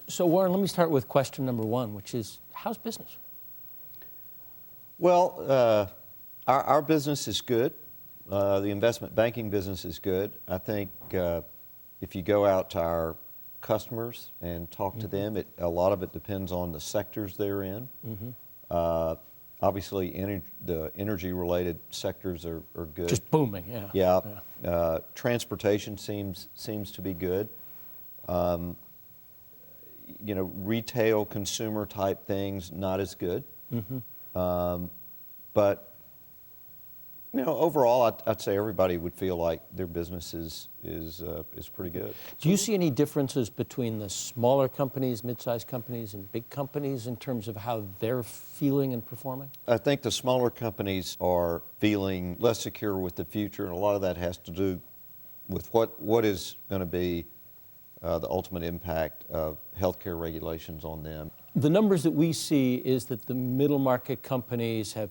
So Warren, let me start with question number one, which is, how's business? Well, our business is good. The investment banking business is good. I think if you go out to our customers and talk to them, a lot of it depends on the sectors they're in. Obviously, the energy-related sectors are good. Just booming, yeah. Yeah. Transportation seems to be good. Retail, consumer type things, not as good. But overall, I'd say everybody would feel like their business is pretty good. Do you see any differences between the smaller companies, mid-sized companies, and big companies in terms of how they're feeling and performing? I think the smaller companies are feeling less secure with the future, and a lot of that has to do with what is going to be the ultimate impact of healthcare regulations on them. The numbers that we see is that the middle market companies are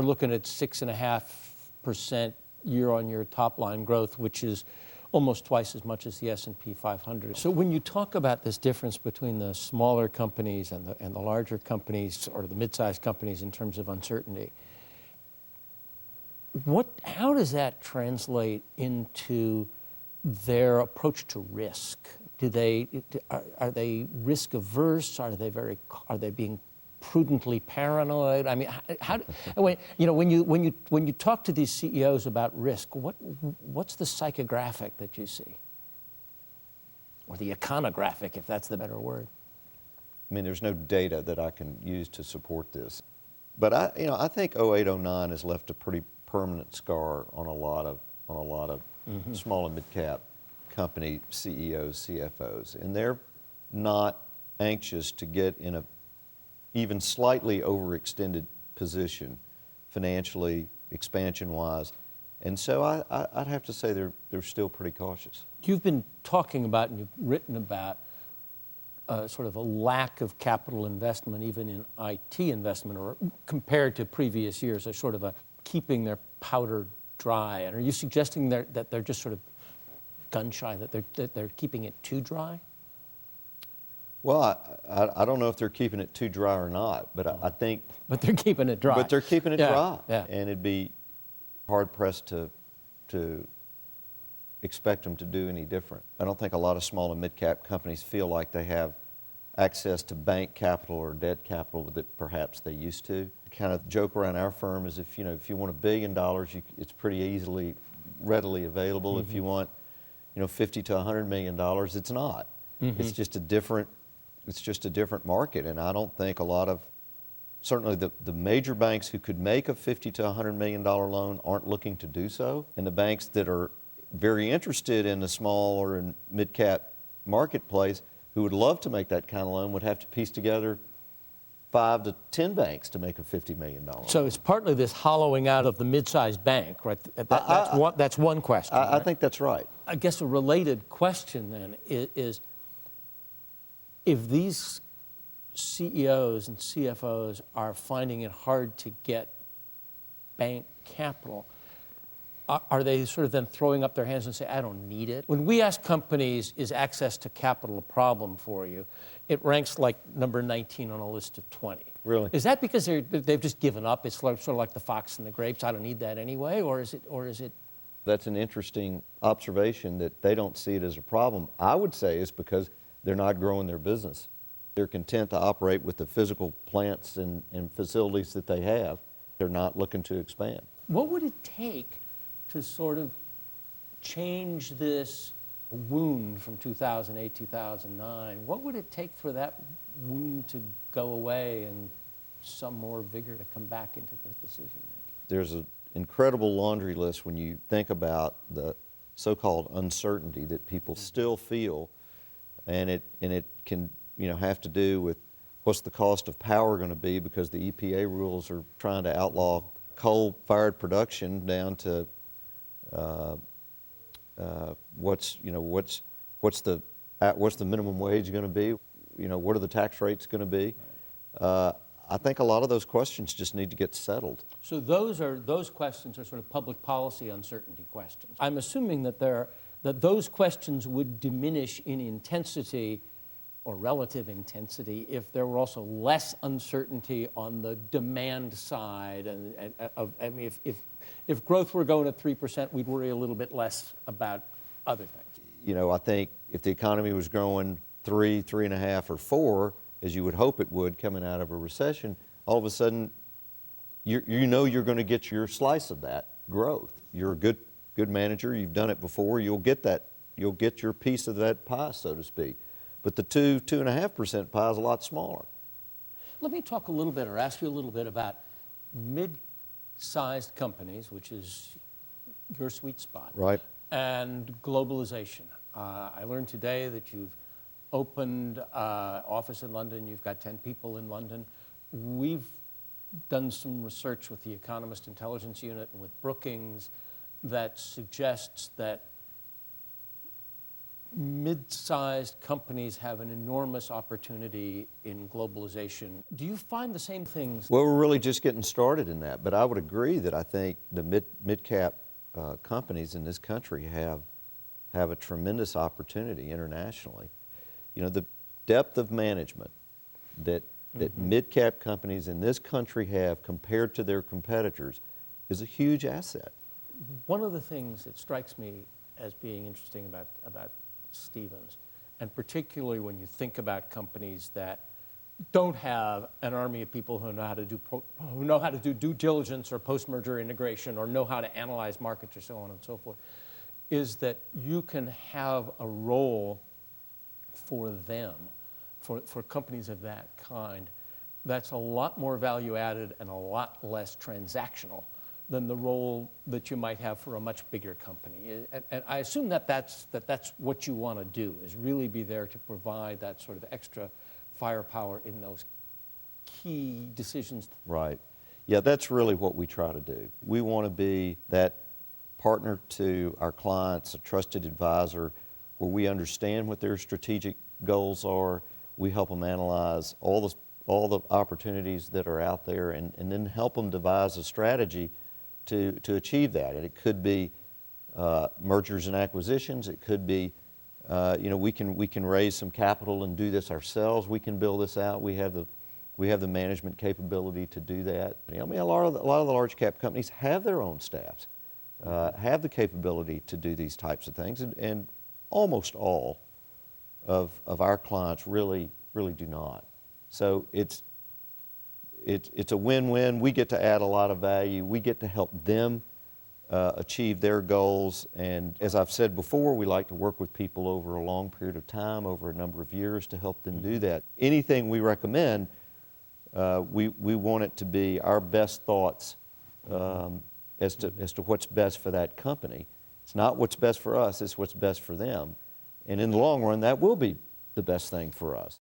looking at 6.5% year-on-year top-line growth, which is almost twice as much as the S&P 500. So when you talk about this difference between the smaller companies and the larger companies, or the mid-sized companies in terms of uncertainty, how does that translate into their approach to risk? Are they risk averse? Are they being prudently paranoid? I mean, when you talk to these CEOs about risk, what's the psychographic that you see, or the iconographic, if that's the better word? I mean, there's no data that I can use to support this, but I think 0809 has left a pretty permanent scar on a lot of small and mid-cap company CEOs, CFOs, and they're not anxious to get in a even slightly overextended position financially, expansion-wise. And so I'd have to say they're still pretty cautious. You've been talking about, and you've written about, sort of a lack of capital investment, even in IT investment, or compared to previous years, a sort of a keeping their powder dry. And are you suggesting that they're just sort of gun-shy, that they're keeping it too dry? Well, I don't know if they're keeping it too dry or not, but I think... But they're keeping it dry. But they're keeping it dry. Yeah. And it'd be hard-pressed to expect them to do any different. I don't think a lot of small and mid-cap companies feel like they have access to bank capital or debt capital that perhaps they used to. The kind of joke around our firm is if you want $1 billion, it's pretty readily available. If you want $50 to $100 million, it's not. It's just a different market, and I don't think a lot of, certainly the major banks who could make a $50 to $100 million loan aren't looking to do so, and the banks that are very interested in the small or in mid-cap marketplace who would love to make that kind of loan would have to piece together 5 to 10 banks to make a $50 million loan. So it's partly this hollowing out of the mid-sized bank, right? That's one question. I right? think that's right. I guess a related question then is if these CEOs and CFOs are finding it hard to get bank capital, are they sort of then throwing up their hands and say, I don't need it? When we ask companies, is access to capital a problem for you, it ranks like number 19 on a list of 20. Really? Is that because they've just given up? It's sort of like the fox and the grapes, I don't need that anyway, or is it? That's an interesting observation that they don't see it as a problem. I would say it's because they're not growing their business. They're content to operate with the physical plants and facilities that they have. They're not looking to expand. What would it take to sort of change this wound from 2008, 2009? What would it take for that wound to go away and some more vigor to come back into the decision making? There's an incredible laundry list when you think about the so-called uncertainty that people still feel, and it can have to do with what's the cost of power going to be, because the EPA rules are trying to outlaw coal-fired production down to what's the minimum wage going to be? What are the tax rates going to be? I think a lot of those questions just need to get settled. So those questions are sort of public policy uncertainty questions. I'm assuming that those questions would diminish in intensity or relative intensity if there were also less uncertainty on the demand side? I mean, if growth were going at 3%, we'd worry a little bit less about other things. You know, I think if the economy was growing 3, 3.5, or 4, as you would hope it would coming out of a recession, all of a sudden, you know you're going to get your slice of that growth. You're a good manager. You've done it before. You'll get that. You'll get your piece of that pie, so to speak. But the 2.5% pie is a lot smaller. Let me talk a little bit, or ask you a little bit about mid-sized companies, which is your sweet spot. Right. And globalization. I learned today that you've opened office in London. You've got 10 people in London. We've done some research with the Economist Intelligence Unit and with Brookings that suggests that mid-sized companies have an enormous opportunity in globalization. Do you find the same things? Well, we're really just getting started in that, but I would agree that I think the mid-cap companies in this country have a tremendous opportunity internationally. You know, the depth of management that mid-cap companies in this country have compared to their competitors is a huge asset. One of the things that strikes me as being interesting about Stevens, and particularly when you think about companies that don't have an army of people who know how to do due diligence or post-merger integration or know how to analyze markets or so on and so forth, is that you can have a role for them, for companies of that kind, that's a lot more value added and a lot less transactional than the role that you might have for a much bigger company. And I assume that's what you want to do, is really be there to provide that sort of extra firepower in those key decisions. Right. Yeah, that's really what we try to do. We want to be that partner to our clients, a trusted advisor, where we understand what their strategic goals are. We help them analyze all the opportunities that are out there, and then help them devise a strategy to achieve that. And it could be mergers and acquisitions. It could be, you know, we can raise some capital and do this ourselves. We can build this out. We have the management capability to do that. I mean, a lot of the large cap companies have their own staffs, have the capability to do these types of things, and almost all of our clients really do not. So it's a win-win. We get to add a lot of value. We get to help them achieve their goals. And as I've said before, we like to work with people over a long period of time, over a number of years, to help them do that. Anything we recommend, we want it to be our best thoughts as to what's best for that company. It's not what's best for us, it's what's best for them. And in the long run, that will be the best thing for us.